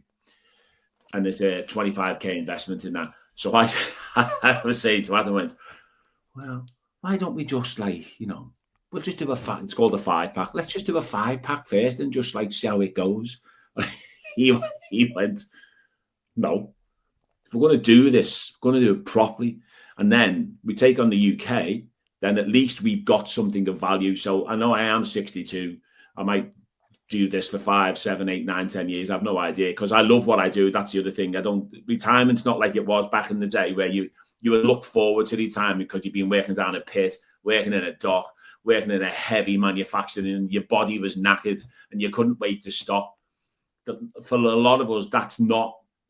And there's a 25k investment in that. So I was saying to Adam, well, why don't we just we'll just do it's called a 5-pack. Let's just do a 5-pack first and just see how it goes. he went, no, if we're going to do this, we're going to do it properly. And then we take on the UK, then at least we've got something of value. So I know I am 62. I might do this for 5, 7, 8, 9, 10 years. I have no idea, because I love what I do. That's the other thing. Retirement's not like it was back in the day where you would look forward to retirement because you've been working down a pit, working in a dock, working in a heavy manufacturing, and your body was knackered and you couldn't wait to stop. But for a lot of us,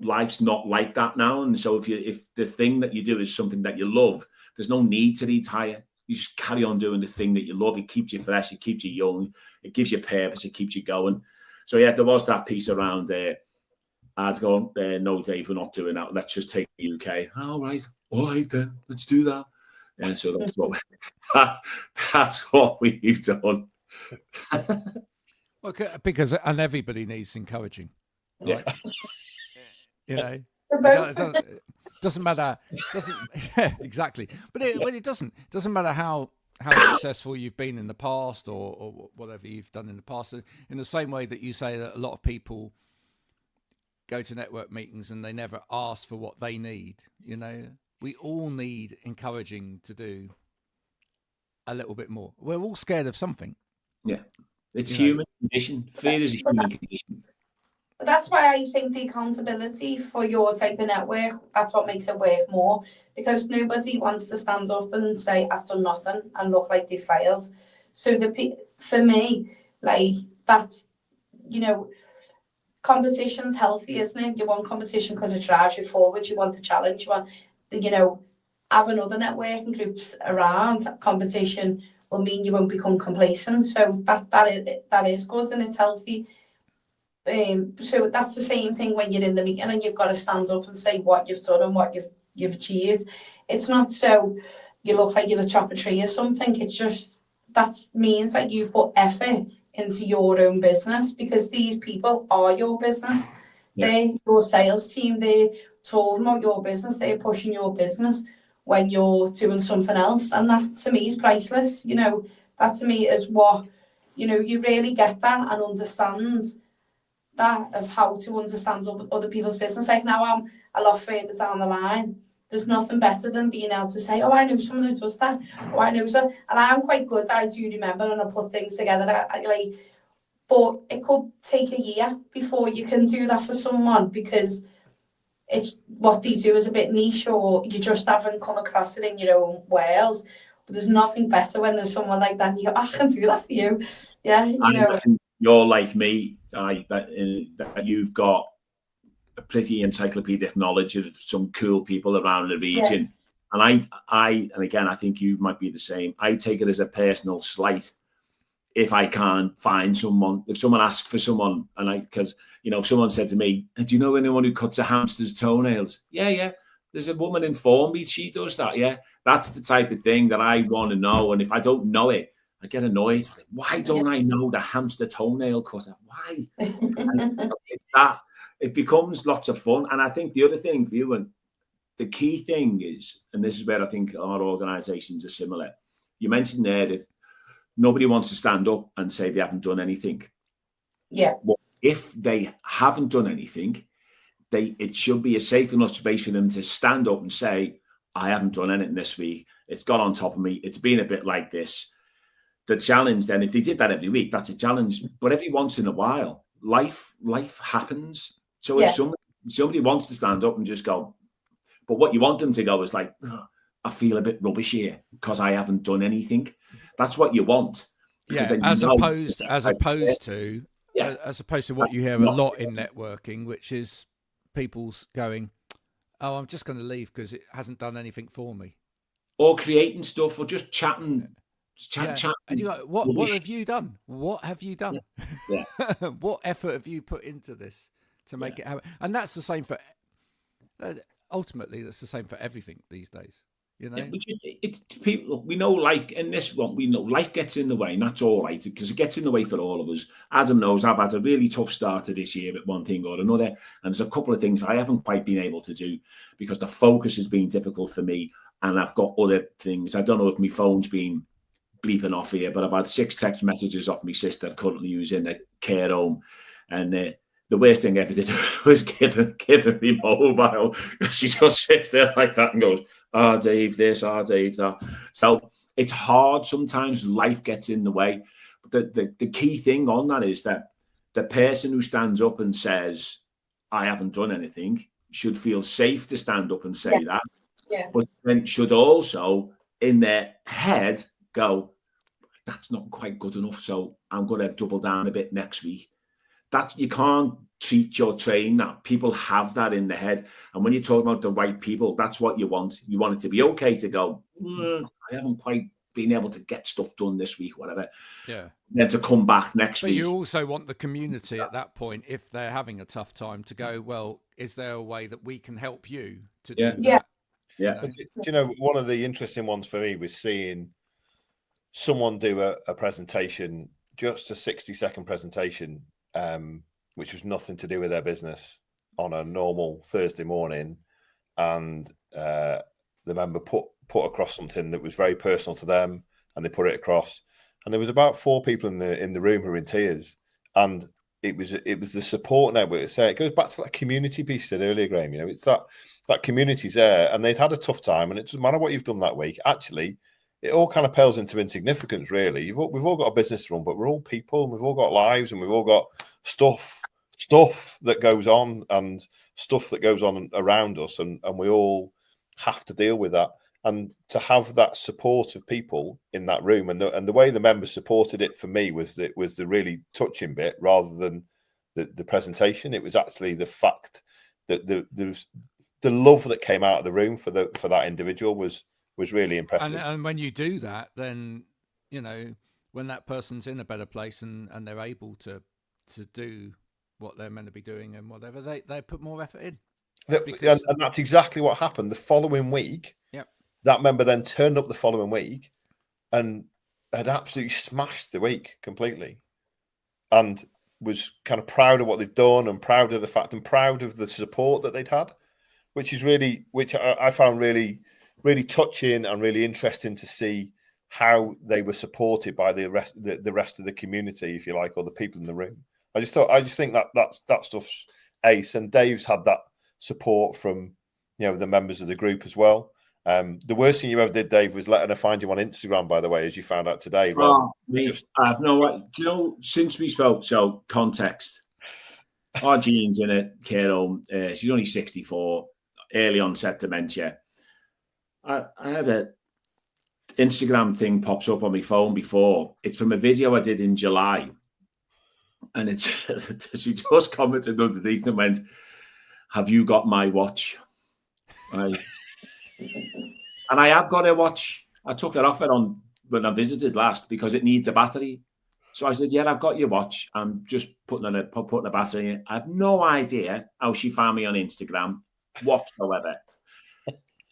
life's not like that now. And so if the thing that you do is something that you love, there's no need to retire. You just carry on doing the thing that you love. It keeps you fresh. It keeps you young. It gives you purpose. It keeps you going. So, yeah, there was that piece around there. I'd go, no, Dave, we're not doing that. Let's just take the UK. All right then. Let's do that. And so that's what we've done. Well, because everybody needs encouraging. Right? Yeah. It doesn't matter. Yeah, exactly. But it doesn't matter how successful you've been in the past or whatever you've done in the past. In the same way that you say that a lot of people go to network meetings and they never ask for what they need. We all need encouraging to do a little bit more. We're all scared of something. Yeah, it's human condition. Fear is a human condition. That's why I think the accountability for your type of network, that's what makes it work more, because nobody wants to stand up and say, I've done nothing, and look like they failed. So for me, that's, competition's healthy, isn't it? You want competition because it drives you forward. You want the challenge. You want, having other networking groups around. Competition will mean you won't become complacent. So that is good and it's healthy. So that's the same thing when you're in the meeting and you've got to stand up and say what you've done and what you've achieved. It's not so you look like you're a chop a tree or something. It's just that means that you've put effort into your own business, because these people are your business. Yeah. They're your sales team. They're talking about your business. They're pushing your business when you're doing something else. And that to me is priceless. That to me is what, you really get that and understand that, of how to understand other people's business. Like now I'm a lot further down the line. There's nothing better than being able to say, oh, I know someone who does that. Oh, I know so. And I'm quite good. I do remember and I put things together. But it could take a year before you can do that for someone, because it's what they do is a bit niche, or you just haven't come across it in your own world. But there's nothing better when there's someone like that and you go, I can do that for you. Yeah, You're like me, that you've got a pretty encyclopedic knowledge of some cool people around the region. Yeah. And again, I think you might be the same. I take it as a personal slight if I can't find someone. If someone asks for someone, because if someone said to me, do you know anyone who cuts a hamster's toenails? Yeah. There's a woman in Formby, she does that. Yeah. That's the type of thing that I want to know. And if I don't know it, I get annoyed. Why don't I know the hamster toenail cutter? Why? It's that. It becomes lots of fun. And I think the other thing for you, and the key thing is, and this is where I think our organisations are similar. You mentioned there that nobody wants to stand up and say they haven't done anything. Yeah. Well, if they haven't done anything, it should be a safe enough space for them to stand up and say, I haven't done anything this week. It's got on top of me. It's been a bit like this. The challenge then, if they did that every week, that's a challenge. But every once in a while, life happens. So if somebody wants to stand up and just go, But what you want them to go is like, "Ugh, I feel a bit rubbish here because I haven't done anything." That's what you want. Yeah, as opposed to what you hear a Not- lot in networking, which is people's going, "Oh, I'm just going to leave because it hasn't done anything for me," or creating stuff, or just chatting. Chatting. And you're like, what have you done? What have you done? Yeah. What effort have you put into this to make it happen? And that's the same for ultimately. That's the same for everything these days. You know, it's people. We know, like in this one, we know life gets in the way, and that's all right because it gets in the way for all of us. Adam knows I've had a really tough start to this year with one thing or another, and there's a couple of things I haven't quite been able to do because the focus has been difficult for me, and I've got other things. I don't know if my phone's been bleeping off here, but I've had 6 text messages off my sister currently who's in a care home, and the worst thing ever to do was give her me mobile. She just sits there like that and goes, "Oh, Dave, this, oh, Dave, that." So it's hard sometimes. Life gets in the way. But the key thing on that is that the person who stands up and says, "I haven't done anything," should feel safe to stand up and say that. Yeah. But then should also, in their head, go, "That's not quite good enough, so I'm going to double down a bit next week." You can't teach or train that. People have that in their head. And when you talk about the right people, that's what you want. You want it to be okay to go, "I haven't quite been able to get stuff done this week," whatever. Yeah. Then to come back next but week. You also want the community at that point, if they're having a tough time, to go, "Well, is there a way that we can help you to do that?" Yeah. Do you know, one of the interesting ones for me was seeing someone do a presentation, just a 60-second presentation, which was nothing to do with their business, on a normal Thursday morning, and the member put across something that was very personal to them, and they put it across, and there was about 4 people in the room who were in tears, and it was the support network. It goes back to that community piece you said earlier, Graham. You know, it's that community's there, and they'd had a tough time, and it doesn't matter what you've done that week. Actually, it all kind of pales into insignificance, really. We've all got a business to run, but we're all people, and we've all got lives, and we've all got stuff that goes on, and stuff that goes on around us, and we all have to deal with that. And to have that support of people in that room, and the way the members supported it for me was the really touching bit, rather than the presentation. It was actually the fact that the love that came out of the room for that individual was really impressive. And when you do that, then, you know, when that person's in a better place and they're able to do what they're meant to be doing and whatever, they put more effort in. And that's exactly what happened. The following week, that member then turned up the following week and had absolutely smashed the week completely, and was kind of proud of what they'd done, and proud of the fact, and proud of the support that they'd had, which I found really, really touching and really interesting to see how they were supported by the rest of the community, if you like, or the people in the room. I just think that stuff's ace, and Dave's had that support from, you know, the members of the group as well. The worst thing you ever did, Dave, was letting her find you on Instagram, by the way, as you found out today. I have no idea. Do you know, since we spoke, so context, our Jean's in a care home. She's only 64, early onset dementia. I had a Instagram thing pops up on my phone before. It's from a video I did in July. And it's she just commented underneath and went, "Have you got my watch?" Right. And I have got a watch. I took it off it on when I visited last because it needs a battery. So I said, "Yeah, I've got your watch. I'm just putting a battery in it." I have no idea how she found me on Instagram whatsoever.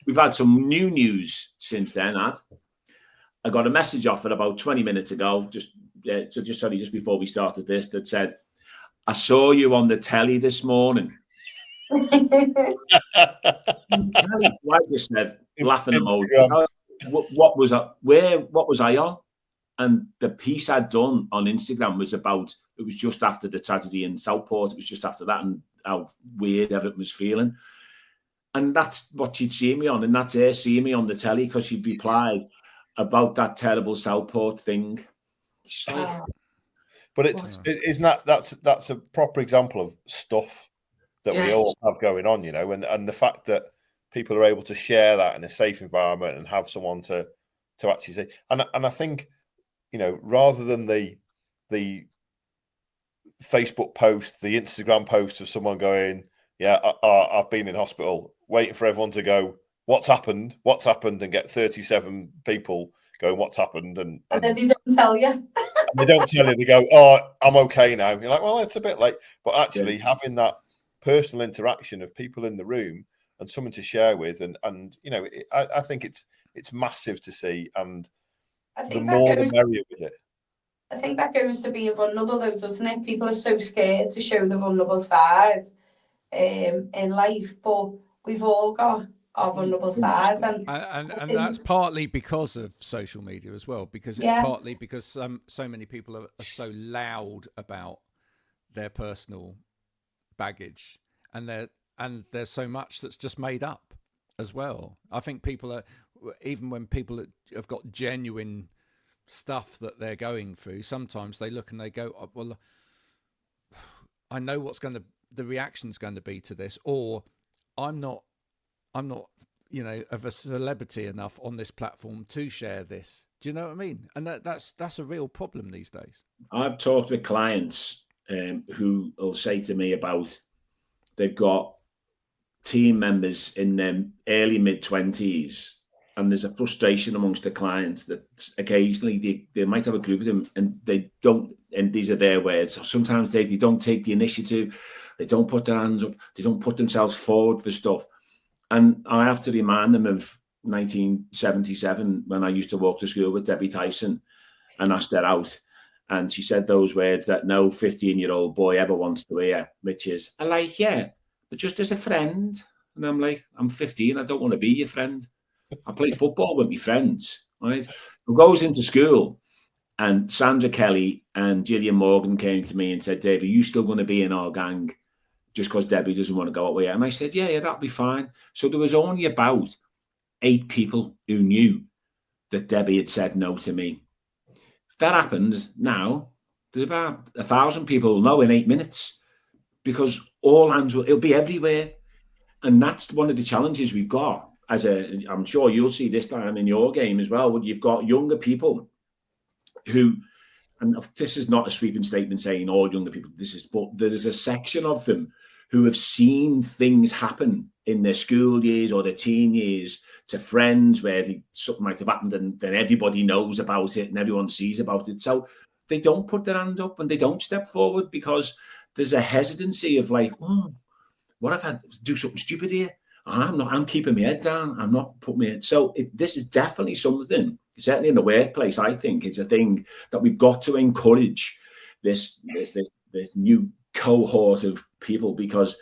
We've had some new news since then, I got a message off it about 20 minutes ago, just before we started this, that said, "I saw you on the telly this morning." I just said, laughing emoji. What was I on? And the piece I'd done on Instagram was about, it was just after the tragedy in Southport. It was just after that, and how weird everyone was feeling. And that's what she'd seen me on, and that's her seeing me on the telly, because she'd replied about that terrible Southport thing. But that's a proper example of stuff that we all have going on, you know, and the fact that people are able to share that in a safe environment and have someone to actually say. And I think, you know, rather than the Facebook post, the Instagram post of someone going, yeah, I've been in hospital, waiting for everyone to go, what's happened, and get 37 people going, what's happened, and then they don't tell you. they don't tell you. They go, oh, I'm okay now. You're like, well, it's a bit late. But actually having that personal interaction of people in the room and someone to share with, and you know, I think it's massive to see, and I think the more the merrier with it. I think that goes to being vulnerable, though, doesn't it? People are so scared to show the vulnerable side in life, but we've all got our vulnerable sides, and that's partly because of social media as well, because it's partly because so many people are so loud about their personal baggage, and there's so much that's just made up as well. I think people are, even when people have got genuine stuff that they're going through, sometimes they look and they go, oh, well, I know the reaction's going to be to this, or I'm not, you know, of a celebrity enough on this platform to share this. Do you know what I mean? And that's a real problem these days. I've talked with clients who will say to me about they've got team members in their early mid-20s, and there's a frustration amongst the clients that occasionally they might have a group of them and they don't, and these are their words, sometimes they don't take the initiative, they don't put their hands up, they don't put themselves forward for stuff. And I have to remind them of 1977 when I used to walk to school with Debbie Tyson and asked her out. And she said those words that no 15-year-old boy ever wants to hear, which is, I like, yeah, but just as a friend. And I'm like, I'm 15, I don't want to be your friend. I play football with my friends, right? Who goes into school, and Sandra Kelly and Gillian Morgan came to me and said, Dave, are you still going to be in our gang just because Debbie doesn't want to go away? And I said, yeah, that'll be fine. So there was only about 8 people who knew that Debbie had said no to me. If that happens now, there's about 1,000 people know in 8 minutes, because all hands it'll be everywhere. And that's one of the challenges we've got. I'm sure you'll see this, Diane, in your game as well, when you've got younger people who, and this is not a sweeping statement saying all younger people, but there's a section of them who have seen things happen in their school years or their teen years to friends where something might have happened and then everybody knows about it and everyone sees about it. So they don't put their hand up and they don't step forward because there's a hesitancy of like, oh, what if I do something stupid here? I'm keeping my head down. I'm not putting my head. So this is definitely something, certainly in the workplace, I think it's a thing that we've got to encourage this new cohort of people, because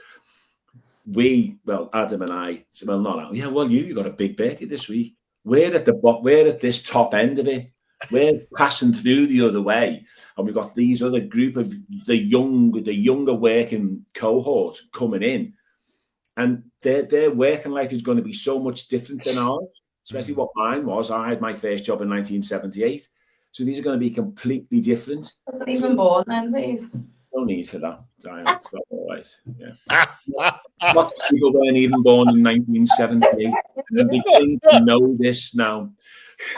Adam and I, you got a big birthday this week. We're at this top end of it. We're passing through the other way, and we've got these other group of the younger working cohort coming in. And their working life is going to be so much different than ours, especially what mine was. I had my first job in 1978. So these are going to be completely different. I wasn't even born then, Dave. No need for that, Diane. It's not all right. Yeah. Lots of people weren't even born in 1978. And they think they know this now.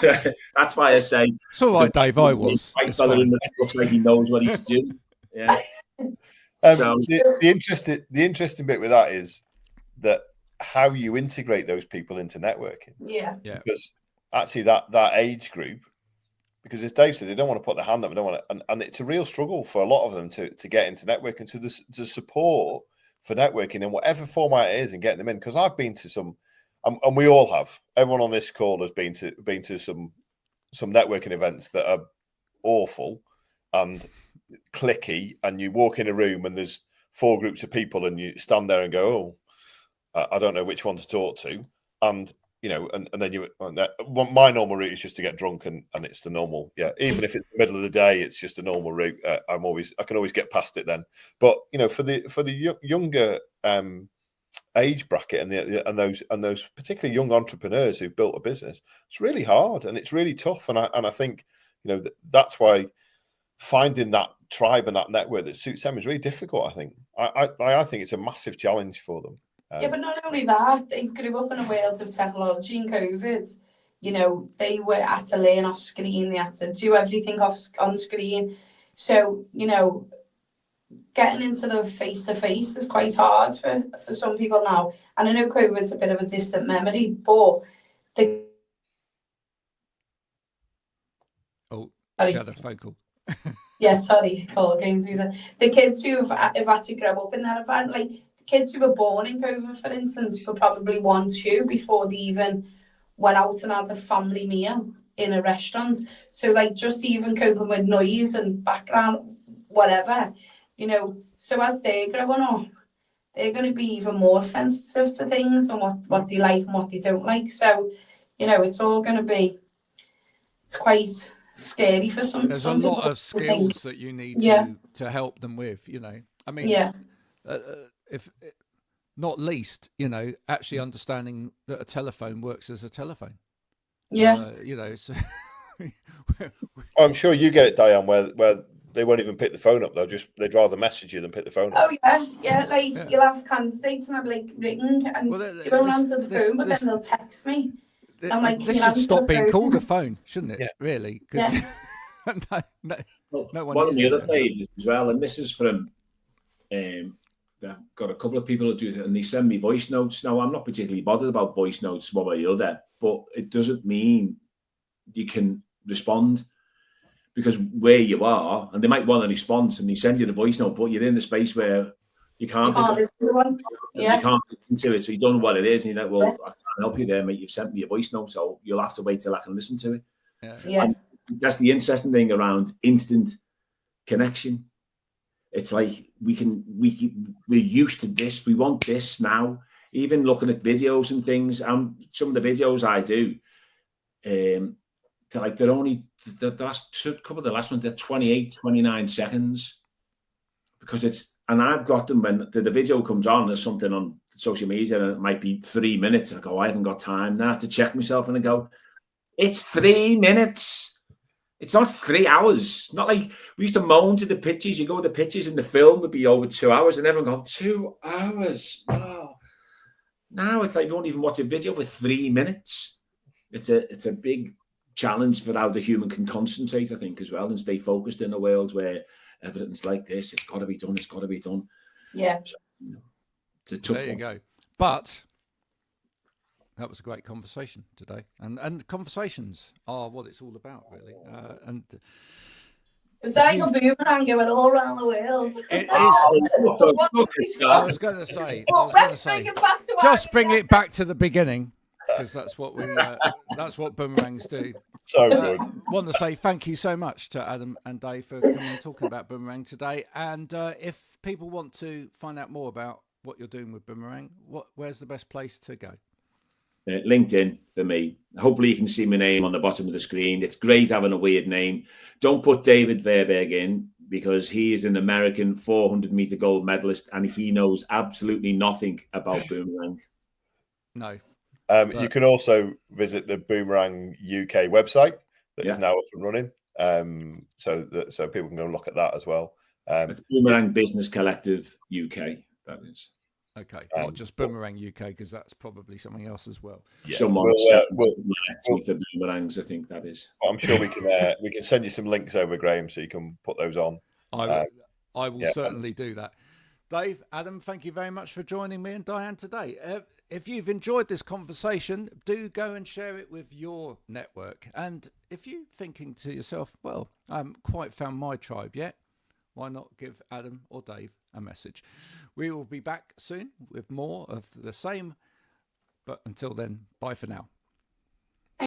That's why I say... It's all right, Dave, I was. Looks like he knows what he's doing. Yeah. So the interesting bit with that is that how you integrate those people into networking. Yeah. Because actually that age group, because as Dave said, they don't want to put their hand up, they don't want to, and it's a real struggle for a lot of them to get into networking, to support for networking in whatever format it is and getting them in. Because I've been to some, and we all have, everyone on this call has been to some networking events that are awful and clicky, and you walk in a room and there's 4 groups of people and you stand there and go, oh, I don't know which one to talk to. And, you know, and then my normal route is just to get drunk and it's the normal. Yeah. Even if it's the middle of the day, it's just a normal route. I can always get past it then. But, you know, for the younger age bracket and those particularly young entrepreneurs who've built a business, it's really hard and it's really tough. And I think, you know, that's why finding that tribe and that network that suits them is really difficult. I think. I think it's a massive challenge for them. Yeah, but not only that, they grew up in a world of technology in COVID. You know, they had to learn off screen, they had to do everything on screen. So, you know, getting into the face-to-face is quite hard for some people now. And I know COVID's a bit of a distant memory, but the... Oh, Sorry. she had a phone call. Yeah, sorry, call came through there. The kids who have had to grow up in that environment, like the kids who were born in COVID, for instance, were probably 1-2 before they even went out and had a family meal in a restaurant. So, like, just even coping with noise and background, whatever, you know. So as they're growing up, they're going to be even more sensitive to things and what they like and what they don't like. So, you know, it's all going to be, it's quite scary for some. There's some a lot people, of skills that you need Yeah. to help them with, you know. I mean, Yeah. If not least, you know, actually understanding that a telephone works as a telephone. Yeah. You know, so I'm sure you get it, Diane, where they won't even pick the phone up. They'd rather message you than pick the phone up. Oh yeah. Like you'll have candidates and I'll be like ring and you won't answer the phone, but then they'll text me. I'm like, this should stop being called a phone, shouldn't it? Yeah. Really? Because no one. One of the other phases as well, and this is from. I've got a couple of people who do it, and they send me voice notes. Now, I'm not particularly bothered about voice notes one way or the other, but it doesn't mean you can respond, because where you are, and they might want a response, and they send you the voice note, but you're in the space where you can't listen to one. Yeah. You can't listen to it, so you don't know what it is, and you're like, well, I can't help you there, mate. You've sent me a voice note, so you'll have to wait till I can listen to it. Yeah. And that's the interesting thing around instant connection. It's like we're used to this. We want this now. Even looking at videos and things, some of the videos I do, they're only the last couple of the last ones. They're 28, 29 seconds, because and I've got them when the video comes on. There's something on social media, and it might be 3 minutes. I go, I haven't got time now. I have to check myself, and I go, it's 3 minutes. It's not 3 hours. Not like we used to moan to the pitches. You go to the pitches and the film would be over 2 hours, and everyone go, 2 hours. Oh. Now it's like you won't even watch a video for 3 minutes. It's a big challenge for how the human can concentrate, I think, as well, and stay focused in a world where everything's like this. It's got to be done. It's got to be done. Yeah. So, it's a tough one. There you go. But that was a great conversation today, and conversations are what it's all about, really. And it's like a boomerang going all around the world. It is. I I was going to say, Bring it back to just bring it back to the beginning, because that's what that's what boomerangs do. So good. Want to say thank you so much to Adam and Dave for coming and talking about Boomerang today. And if people want to find out more about what you're doing with Boomerang, where's the best place to go? LinkedIn for me. Hopefully you can see my name on the bottom of the screen. It's great having a weird name. Don't put David Verburg in, because he is an American 400-meter gold medalist and he knows absolutely nothing about Boomerang. No. You can also visit the Boomerang UK website that is now up and running, so people can go look at that as well. It's Boomerang Business Collective UK, that is. Okay, not just Boomerang UK, because that's probably something else as well. Yeah. Someone for boomerangs, I think that is. I'm sure we can send you some links over, Graham, so you can put those on. I will certainly do that. Dave, Adam, thank you very much for joining me and Diane today. If you've enjoyed this conversation, do go and share it with your network. And if you're thinking to yourself, well, I haven't quite found my tribe yet, why not give Adam or Dave a message? We will be back soon with more of the same. But until then, bye for now.